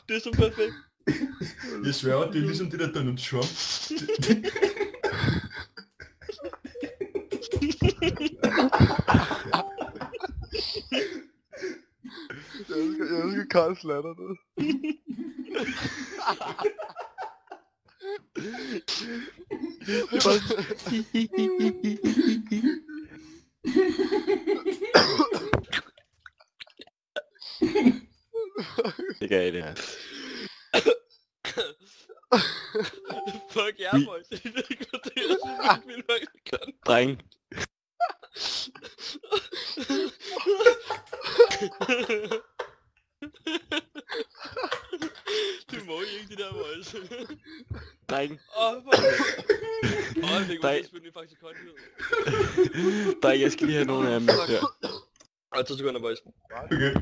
Det er så perfekt. Jeg sværger, det er ligesom det der Donald Trump. Jeg elsker Karls latter nu. Det gør jeg det. Fuck jer, boys. Det er ikke godt, det er så vildt godt. Dreng. Du må ikke de der, boys. Dreng. Fuck. Jeg fik udspillet faktisk kontinuet. Dreng, jeg skal lige have nogle af dem. Og 2 sekunder, boys. Okay.